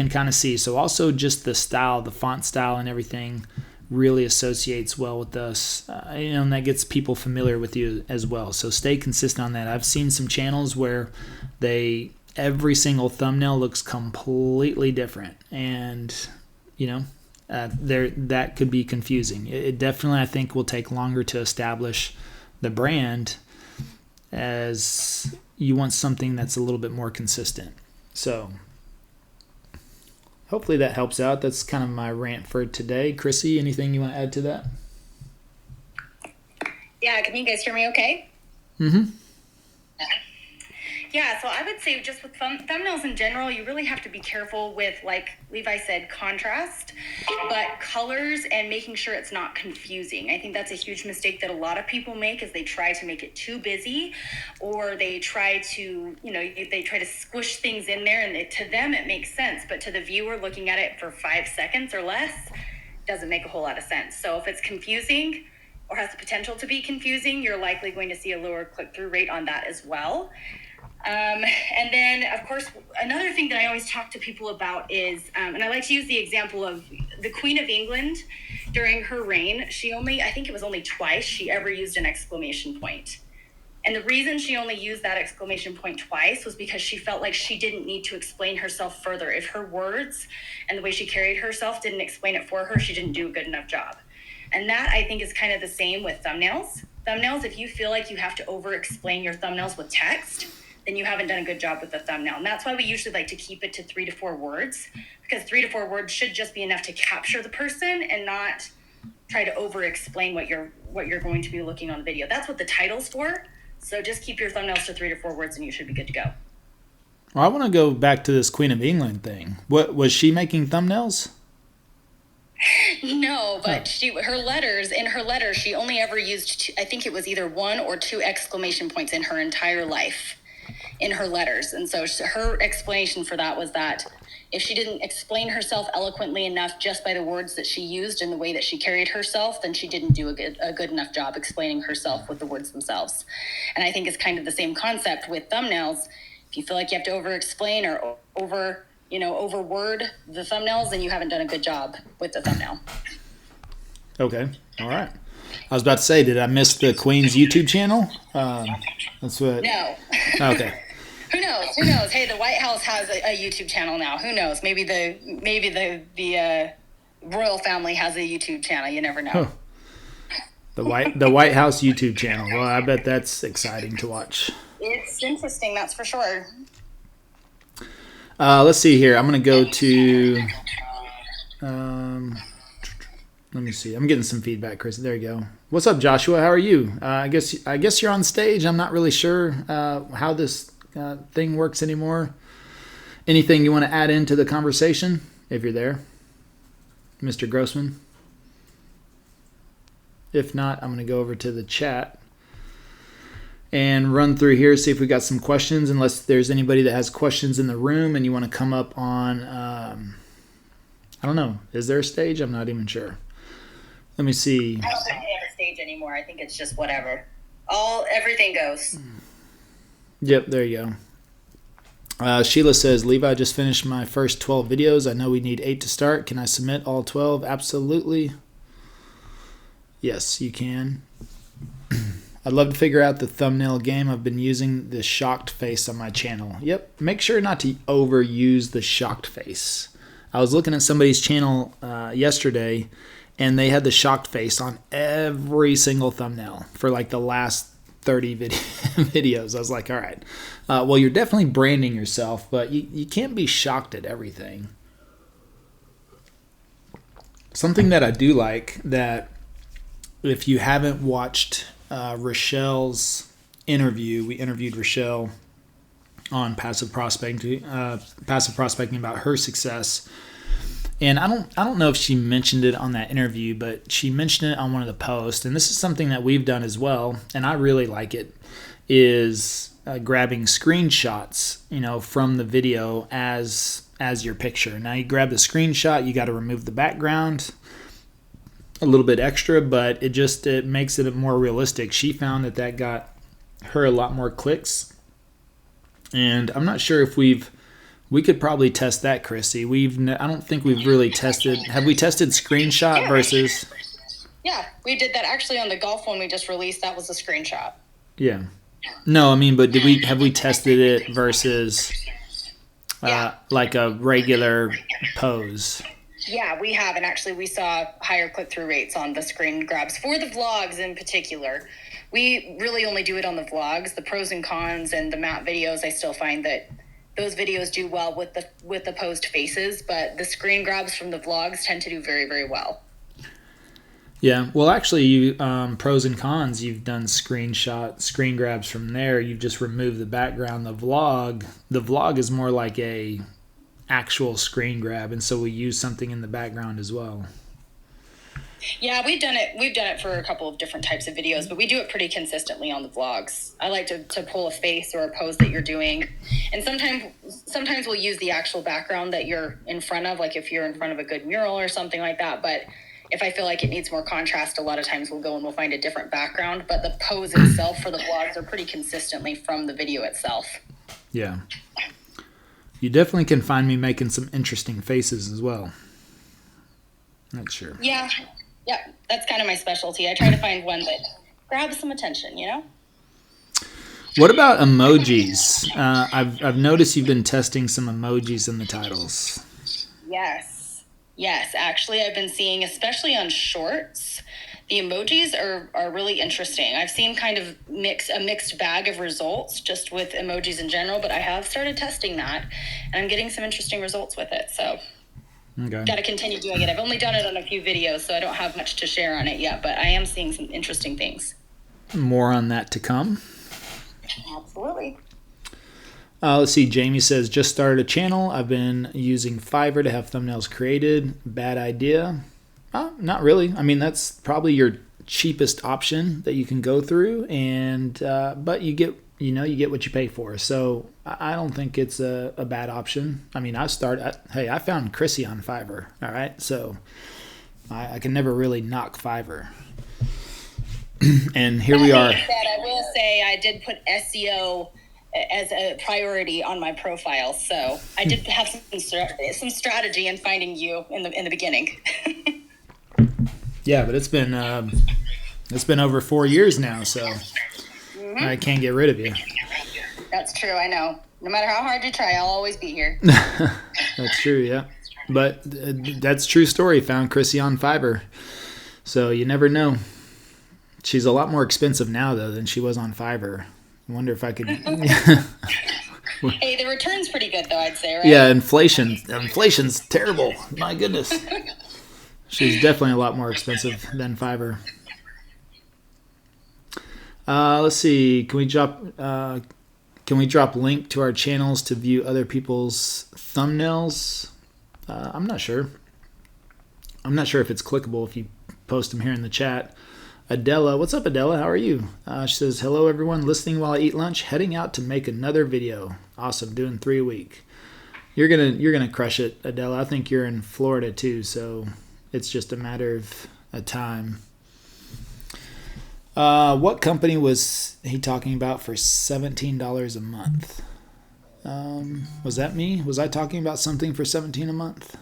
kind of see. So also just the style, the font style and everything really associates well with us, and that gets people familiar with you as well. So stay consistent on that. I've seen some channels where every single thumbnail looks completely different, and that could be confusing. It definitely, I think, will take longer to establish the brand, as you want something that's a little bit more consistent. So hopefully that helps out. That's kind of my rant for today. Chrissy, anything you want to add to that? Yeah, can you guys hear me okay? Mm-hmm. Yeah, so I would say just with thumbnails in general, you really have to be careful with, like Levi said, contrast, but colors and making sure it's not confusing. I think that's a huge mistake that a lot of people make, is they try to make it too busy, or they try to, they try to squish things in there, and to them it makes sense, but to the viewer looking at it for 5 seconds or less, doesn't make a whole lot of sense. So if it's confusing or has the potential to be confusing, you're likely going to see a lower click-through rate on that as well. And then, of course, another thing that I always talk to people about is, and I like to use the example of the Queen of England during her reign. I think it was only twice she ever used an exclamation point. And the reason she only used that exclamation point twice was because she felt like she didn't need to explain herself further. If her words and the way she carried herself didn't explain it for her, she didn't do a good enough job. And that, I think, is kind of the same with thumbnails. Thumbnails, if you feel like you have to over-explain your thumbnails with text, then you haven't done a good job with the thumbnail. And that's why we usually like to keep it to 3 to 4 words, because 3 to 4 words should just be enough to capture the person and not try to over-explain what you're going to be looking on the video. That's what the title's for. So just keep your thumbnails to 3 to 4 words and you should be good to go. Well, I want to go back to this Queen of England thing. What was she making thumbnails? No, but in her letters, she only ever used, I think it was either 1 or 2 exclamation points in her entire life in her letters. And so her explanation for that was that if she didn't explain herself eloquently enough just by the words that she used and the way that she carried herself, then she didn't do a good enough job explaining herself with the words themselves. And I think it's kind of the same concept with thumbnails. If you feel like you have to over-explain or over-word the thumbnails, then you haven't done a good job with the thumbnail. Okay. All right. I was about to say, did I miss the Queen's YouTube channel? That's what. No. Okay. Who knows? Hey, the White House has a YouTube channel now. Who knows? Maybe the royal family has a YouTube channel. You never know. Huh. The White House YouTube channel. Well, I bet that's exciting to watch. It's interesting, that's for sure. Let's see here. I'm going to go to. Let me see. I'm getting some feedback, Chris. There you go. What's up, Joshua? How are you? I guess you're on stage. I'm not really sure how this thing works anymore. Anything you want to add into the conversation, if you're there, Mr. Grossman? If not, I'm going to go over to the chat and run through here, see if we got some questions, unless there's anybody that has questions in the room and you want to come up on, I don't know, is there a stage? I'm not even sure. Let me see. I don't think they have a stage anymore. I think it's just whatever. Everything goes. Yep, there you go. Sheila says, Levi, just finished my first 12 videos. I know we need 8 to start. Can I submit all 12? Absolutely. Yes, you can. I'd love to figure out the thumbnail game. I've been using the shocked face on my channel. Yep, make sure not to overuse the shocked face. I was looking at somebody's channel yesterday, and they had the shocked face on every single thumbnail for like the last 30 videos. I was like, all right. Well, you're definitely branding yourself, but you can't be shocked at everything. Something that I do like, that if you haven't watched Rochelle's interview, we interviewed Rochelle on passive prospecting about her success. And I don't know if she mentioned it on that interview, but she mentioned it on one of the posts. And this is something that we've done as well, and I really like it, is grabbing screenshots, from the video as your picture. Now you grab the screenshot, you got to remove the background, a little bit extra, but it makes it more realistic. She found that got her a lot more clicks, and I'm not sure if we could probably test that, Chrissy. I don't think we've really tested. Have we tested screenshot versus? Yeah, we did that actually on the golf one we just released. That was a screenshot. Yeah. No, I mean, but have we tested it versus like a regular pose? Yeah, we have, and actually we saw higher click-through rates on the screen grabs for the vlogs in particular. We really only do it on the vlogs. The pros and cons and the map videos, I still find that those videos do well with the posed faces, but the screen grabs from the vlogs tend to do very, very well. Yeah, well, actually, you pros and cons. You've done screen grabs from there. You've just removed the background. The vlog is more like a actual screen grab, and so we use something in the background as well. Yeah, we've done it for a couple of different types of videos, but we do it pretty consistently on the vlogs. I like to pull a face or a pose that you're doing, and sometimes we'll use the actual background that you're in front of, like if you're in front of a good mural or something like that. But if I feel like it needs more contrast, a lot of times we'll go and we'll find a different background. But the pose itself for the vlogs are pretty consistently from the video itself. Yeah. You definitely can find me making some interesting faces as well. Not sure. Yeah, that's kind of my specialty. I try to find one that grabs some attention, you know? What about emojis? I've noticed you've been testing some emojis in the titles. Yes, actually, I've been seeing, especially on shorts, the emojis are really interesting. I've seen kind of a mixed bag of results just with emojis in general, but I have started testing that, and I'm getting some interesting results with it. So, okay. Got to continue doing it. I've only done it on a few videos, so I don't have much to share on it yet, but I am seeing some interesting things. More on that to come. Absolutely. Let's see. Jamie says, just started a channel. I've been using Fiverr to have thumbnails created. Bad idea. Not really. I mean, that's probably your cheapest option that you can go through, and but you get what you pay for. So I don't think it's a bad option. I mean, I found Chrissy on Fiverr. All right, so I can never really knock Fiverr. And here we are. I will say I did put SEO as a priority on my profile, so I did have some strategy in finding you in the beginning. Yeah, but it's been over 4 years now, so I can't get rid of you. That's true. I know. No matter how hard you try, I'll always be here. That's true. Yeah, but that's true story. Found Chrissy on Fiverr, so you never know. She's a lot more expensive now though than she was on Fiverr. I wonder if I could. Hey, the return's pretty good though, I'd say, right? Yeah, inflation's terrible. My goodness. She's definitely a lot more expensive than Fiverr. Let's see. Can we drop link to our channels to view other people's thumbnails? I'm not sure. I'm not sure if it's clickable if you post them here in the chat. Adela, what's up, Adela? How are you? She says, hello, everyone. Listening while I eat lunch. Heading out to make another video. Awesome. Doing 3 a week. You're gonna crush it, Adela. I think you're in Florida too, so it's just a matter of a time. What company was he talking about for $17 a month? Was that me? Was I talking about something for $17 a month?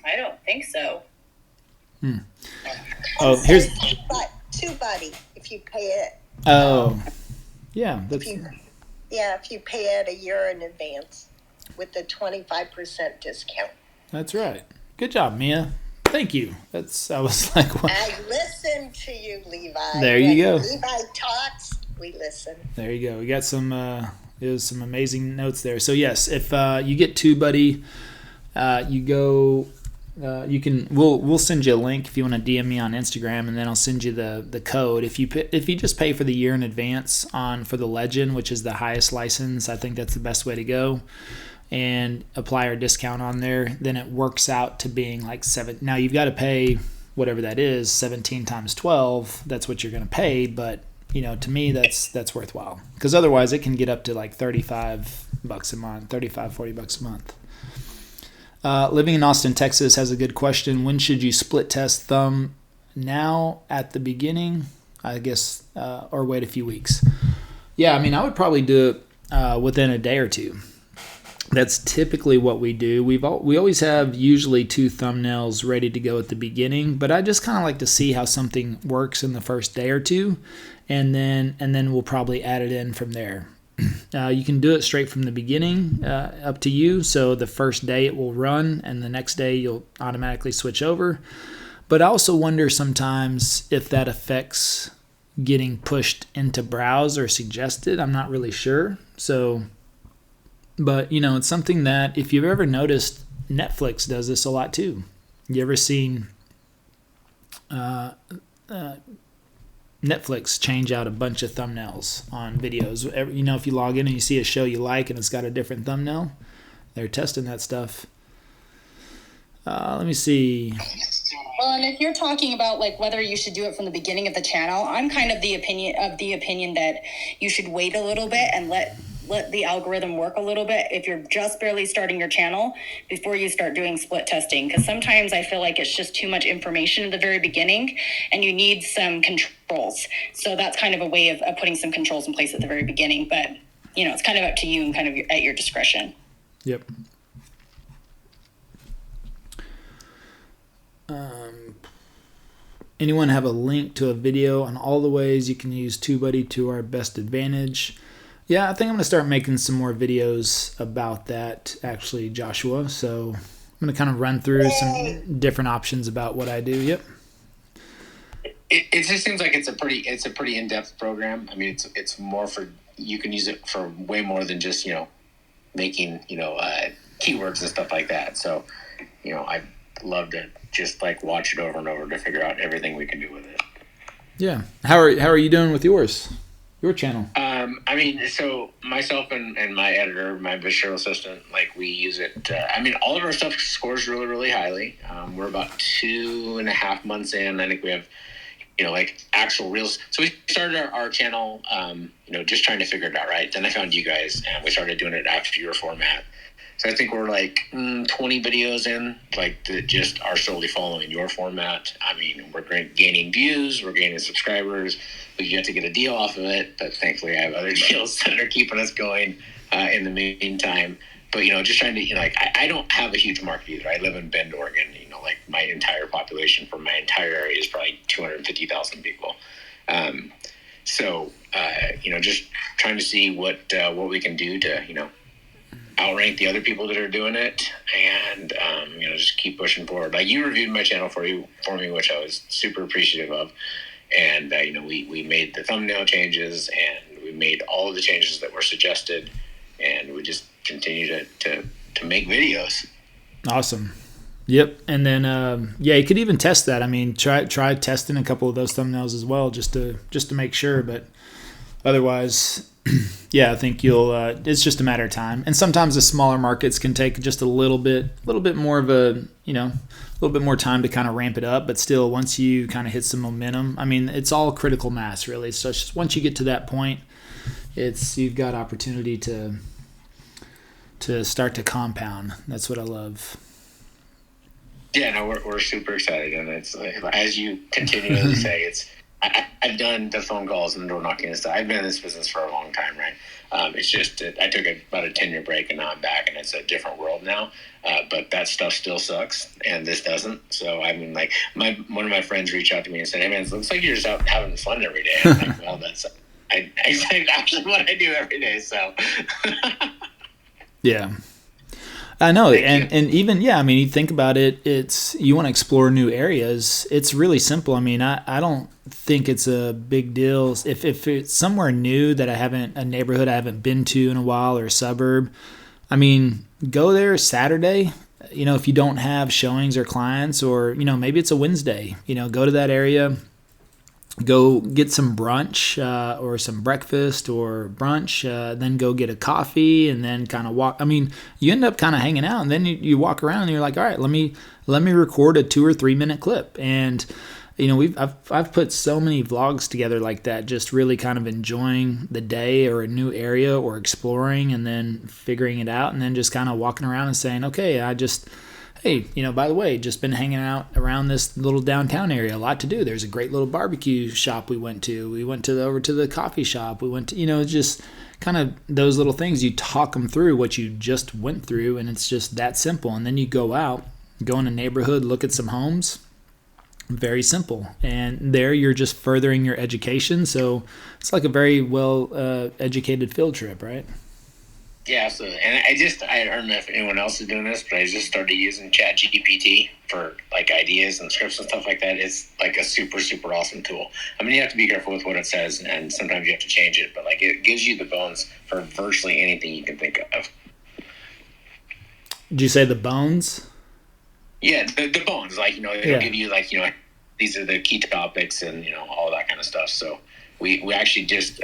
I don't think so. Oh, here's TubeBuddy. If you pay it. Oh, yeah. If you pay it a year in advance with the 25% discount. That's right. Good job, Mia. Thank you. I was like, what? I listen to you, Levi. There you go. Levi talks, we listen. There you go. We got some amazing notes there. So yes, if you get TubeBuddy, you go. We'll send you a link if you want to DM me on Instagram, and then I'll send you the code. If you just pay for the year in advance for the Legend, which is the highest license, I think that's the best way to go, and apply our discount on there, then it works out to being like $7. Now you've got to pay whatever that is, 17 times 12. That's what you're going to pay, but to me that's worthwhile, because otherwise it can get up to like $35 a month, $40 a month. Living in Austin, Texas has a good question. When should you split test now at the beginning, I guess, or wait a few weeks? Yeah, I mean, I would probably do it within a day or two. That's typically what we do. We always have usually 2 thumbnails ready to go at the beginning, but I just kind of like to see how something works in the first day or two, and then we'll probably add it in from there. You can do it straight from the beginning, up to you. So the first day it will run, and the next day you'll automatically switch over. But I also wonder sometimes if that affects getting pushed into browse or suggested. I'm not really sure. So, but it's something that, if you've ever noticed, Netflix does this a lot too. You ever seen Netflix change out a bunch of thumbnails on videos? If you log in and you see a show you like and it's got a different thumbnail, they're testing that stuff. Let me see. Well, and if you're talking about like whether you should do it from the beginning of the channel, I'm kind of the opinion that you should wait a little bit and let the algorithm work a little bit if you're just barely starting your channel before you start doing split testing. Because sometimes I feel like it's just too much information at the very beginning and you need some controls. So that's kind of a way of putting some controls in place at the very beginning. But, it's kind of up to you and kind of at your discretion. Yep. Anyone have a link to a video on all the ways you can use TubeBuddy to our best advantage? Yeah, I think I'm going to start making some more videos about that, actually, Joshua. So I'm going to kind of run through some different options about what I do. Yep. It just seems like it's a pretty in-depth program. I mean, it's more for, you can use it for way more than just making keywords and stuff like that. So I love to just like watch it over and over to figure out everything we can do with it. Yeah. How are you doing with your channel? I mean, so myself and my editor, my visual assistant, like we use it. All of our stuff scores really, really highly. We're about 2.5 months in. I think we have, like actual reels. So we started our channel, just trying to figure it out, right? Then I found you guys and we started doing it after your format. So I think we're like 20 videos in, like that just are solely following your format. I mean, we're gaining views, we're gaining subscribers. We get to get a deal off of it, but thankfully I have other deals that are keeping us going in the meantime. But, just trying to, I don't have a huge market either. I live in Bend, Oregon. Like my entire population for my entire area is probably 250,000 people. Just trying to see what we can do to, outrank the other people that are doing it, and just keep pushing forward. Like you reviewed my channel for me, which I was super appreciative of, and we made the thumbnail changes and we made all of the changes that were suggested, and we just continue to make videos. Awesome. Yep. And then you could even test that. I mean, try testing a couple of those thumbnails as well, just to make sure. But otherwise, I think you'll. It's just a matter of time. And sometimes the smaller markets can take just a little bit more of a little bit more time to kind of ramp it up. But still, once you kind of hit some momentum, I mean, it's all critical mass really. So it's just once you get to that point, you've got opportunity to start to compound. That's what I love. Yeah, no, we're super excited, and it's as you continually say, I've done the phone calls and the door knocking and stuff. I've been in this business for a long time, right? It's just I took about a 10-year break, and now I'm back, and it's a different world now. But that stuff still sucks, and this doesn't. So I mean, like one of my friends reached out to me and said, "Hey man, it looks like you're just out having fun every day." I'm like, well, that's actually what I do every day. So yeah. I know, and even I mean, you think about it. It's you want to explore new areas. It's really simple. I mean, I don't think it's a big deal if it's somewhere new that a neighborhood I haven't been to in a while, or a suburb. I mean, go there Saturday. If you don't have showings or clients, or maybe it's a Wednesday. Go to that area. Go get some brunch or some breakfast or brunch, then go get a coffee, and then kind of walk. I mean, you end up kind of hanging out, and then you walk around and you're like, all right, let me record a 2 or 3 minute clip. And I've put so many vlogs together like that, just really kind of enjoying the day or a new area or exploring and then figuring it out, and then just kind of walking around and saying, okay, I just hey, by the way, just been hanging out around this little downtown area. A lot to do. There's a great little barbecue shop we went to. We went over to the coffee shop. We went to, just kind of those little things. You talk them through what you just went through, and it's just that simple. And then you go out, go in a neighborhood, look at some homes. Very simple. And there you're just furthering your education. So it's like a very well educated field trip, right? Yeah, absolutely. And I don't know if anyone else is doing this, but I just started using ChatGPT for like ideas and scripts and stuff like that. It's like a super, super awesome tool. I mean, you have to be careful with what it says, and sometimes you have to change it, but like it gives you the bones for virtually anything you can think of. Did you say the bones? Yeah, the bones. Like, it'll give you like, these are the key topics and, all that kind of stuff. So we actually just,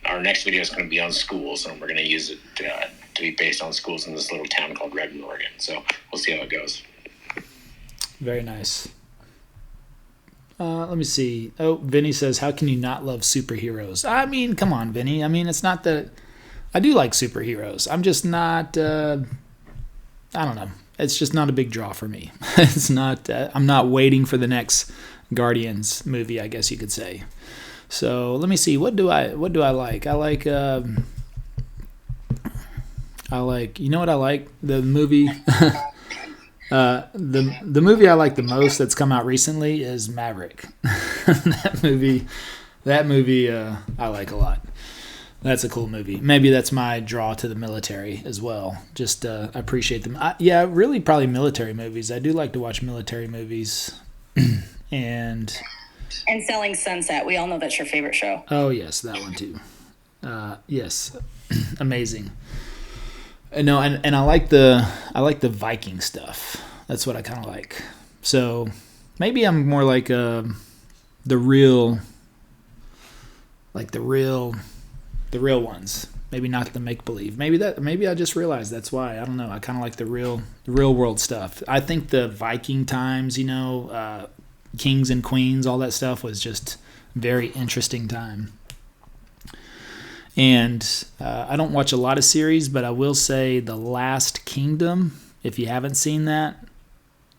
our next video is going to be on schools, and we're going to use it to be based on schools in this little town called Redmond, Oregon. So we'll see how it goes. Very nice. Let me see. Oh, Vinny says, how can you not love superheroes? I mean, come on, Vinny. I mean, it's not that I do like superheroes. I'm just not, I don't know. It's just not a big draw for me. It's not, I'm not waiting for the next Guardians movie, I guess you could say. So let me see. What do I like? I like, you know what I like? The movie, the movie I like the most that's come out recently is Maverick. That movie, I like a lot. That's a cool movie. Maybe that's my draw to the military as well. Just I appreciate them. Really probably military movies. I do like to watch military movies. And Selling Sunset. We all know that's your favorite show. Oh, yes, that one too. Yes, amazing. No, and I like the Viking stuff. That's what I kind of like. So maybe I'm more like the real ones. Maybe not the make believe. Maybe I just realized that's why. I don't know. I kind of like the real world stuff. I think the Viking times, kings and queens, all that stuff was just very interesting time. And I don't watch a lot of series, but I will say The Last Kingdom, if you haven't seen that,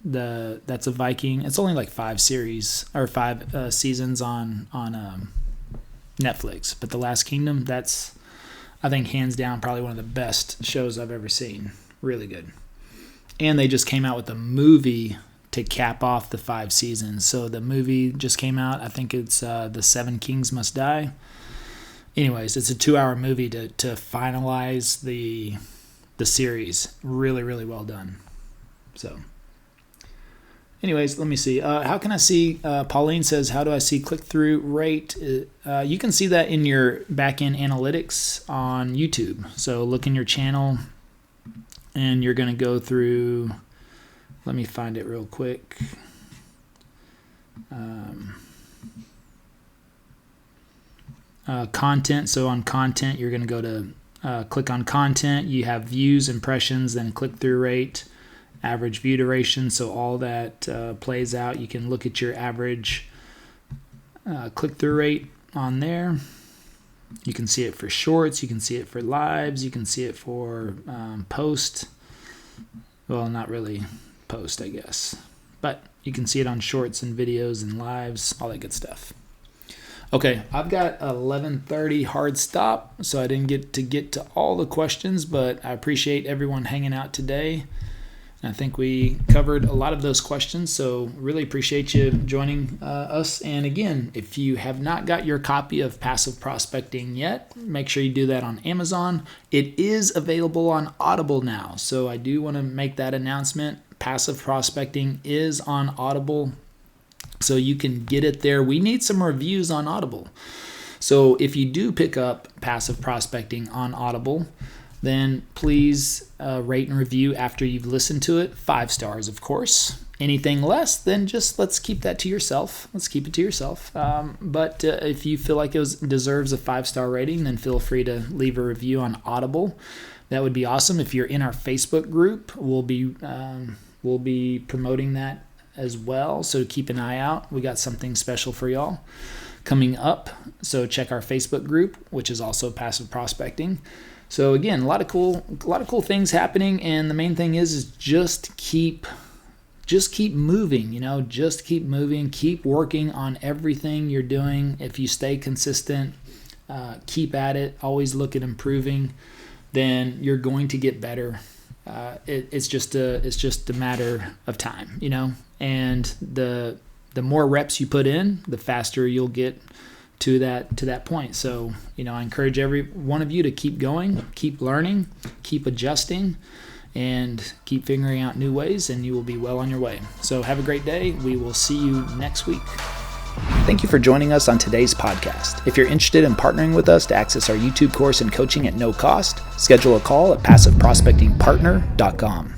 that's a Viking. It's only like 5 seasons on Netflix. But The Last Kingdom, that's, I think, hands down, probably one of the best shows I've ever seen. Really good. And they just came out with a movie to cap off the 5 seasons. So the movie just came out. I think it's The 7 Kings Must Die. Anyways, it's a 2-hour movie to finalize the series. Really, really well done. So anyways, let me see. How can I see, Pauline says, how do I see click-through rate? You can see that in your back-end analytics on YouTube. So look in your channel, and you're going to go through, let me find it real quick. Content. So on content, you're going to go to click on content. You have views, impressions, then click-through rate, average view duration. So all that plays out. You can look at your average click-through rate on there. You can see it for shorts. You can see it for lives. You can see it for post. Well, not really post, I guess. But you can see it on shorts and videos and lives, all that good stuff. Okay, I've got 11:30 hard stop, so I didn't get to all the questions, but I appreciate everyone hanging out today. I think we covered a lot of those questions, so really appreciate you joining us. And again, if you have not got your copy of Passive Prospecting yet, make sure you do that on Amazon. It is available on Audible now, so I do want to make that announcement. Passive Prospecting is on Audible, so you can get it there. We need some reviews on Audible. So if you do pick up Passive Prospecting on Audible, then please rate and review after you've listened to it. 5 stars, of course. Anything less, then just let's keep that to yourself. Let's keep it to yourself. But if you feel like it deserves a 5-star rating, then feel free to leave a review on Audible. That would be awesome. If you're in our Facebook group, we'll be promoting that as well. So keep an eye out. We got something special for y'all coming up. So check our Facebook group, which is also Passive Prospecting. So again, a lot of cool things happening, and the main thing is just keep moving, just keep moving, keep working on everything you're doing. If you stay consistent, keep at it, always look at improving, then you're going to get better. It's just a matter of time, and the more reps you put in, the faster you'll get to that point. So, I encourage every one of you to keep going, keep learning, keep adjusting, and keep figuring out new ways, and you will be well on your way. So have a great day. We will see you next week. Thank you for joining us on today's podcast. If you're interested in partnering with us to access our YouTube course and coaching at no cost, schedule a call at passiveprospectingpartner.com.